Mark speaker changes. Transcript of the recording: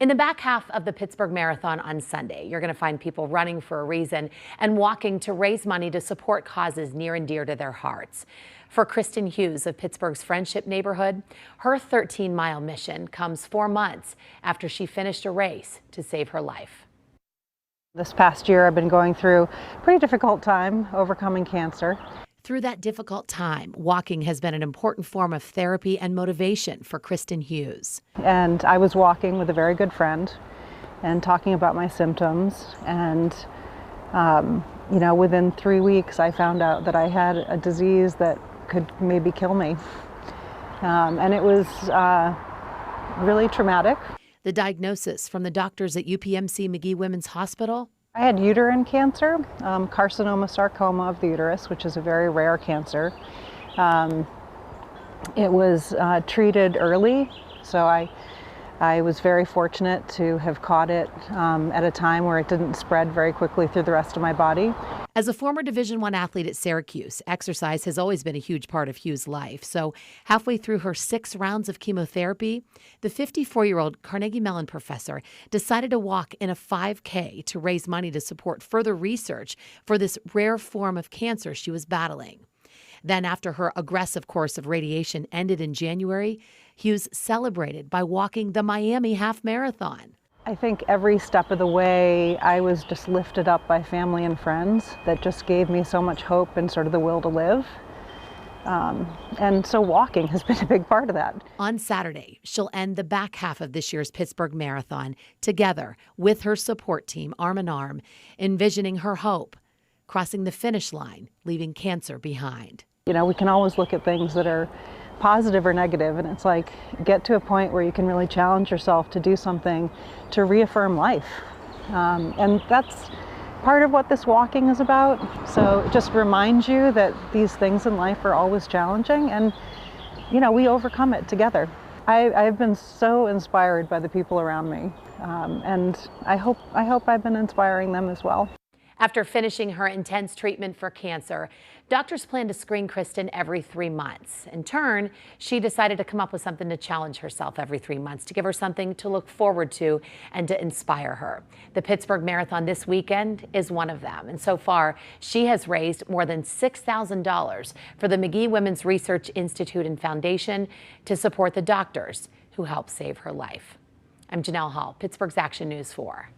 Speaker 1: In the back half of the Pittsburgh Marathon on Sunday, you're going to find people running for a reason and walking to raise money to support causes near and dear to their hearts. For Kristen Hughes of Pittsburgh's Friendship neighborhood, her 13-mile mission comes 4 months after she finished a race to save her life.
Speaker 2: This past year, I've been going through a pretty difficult time overcoming cancer.
Speaker 1: Through that difficult time, walking has been an important form of therapy and motivation for Kristen Hughes.
Speaker 2: And I was walking with a very good friend and talking about my symptoms. And, within 3 weeks, I found out that I had a disease that could maybe kill me. And it was really traumatic.
Speaker 1: The diagnosis from the doctors at UPMC Magee Women's Hospital?
Speaker 2: I had uterine cancer, carcinoma sarcoma of the uterus, which is a very rare cancer. It was treated early, so I was very fortunate to have caught it at a time where it didn't spread very quickly through the rest of my body.
Speaker 1: As a former Division I athlete at Syracuse, exercise has always been a huge part of Hughes' life. So halfway through her 6 rounds of chemotherapy, the 54-year-old Carnegie Mellon professor decided to walk in a 5K to raise money to support further research for this rare form of cancer she was battling. Then, after her aggressive course of radiation ended in January, Hughes celebrated by walking the Miami Half Marathon.
Speaker 2: I think every step of the way, I was just lifted up by family and friends that just gave me so much hope and sort of the will to live. And so walking has been a big part of that.
Speaker 1: On Saturday, she'll end the back half of this year's Pittsburgh Marathon together with her support team, arm in arm, envisioning her hope, crossing the finish line, leaving cancer behind.
Speaker 2: We can always look at things that are positive or negative, and it's like get to a point where you can really challenge yourself to do something to reaffirm life. And that's part of what this walking is about. So it just reminds you that these things in life are always challenging, and we overcome it together. I've been so inspired by the people around me, and I hope I've been inspiring them as well.
Speaker 1: After finishing her intense treatment for cancer, doctors plan to screen Kristen every 3 months. In turn, she decided to come up with something to challenge herself every 3 months, to give her something to look forward to and to inspire her. The Pittsburgh Marathon this weekend is one of them. And so far, she has raised more than $6,000 for the Magee Women's Research Institute and Foundation to support the doctors who helped save her life. I'm Janelle Hall, Pittsburgh's Action News 4.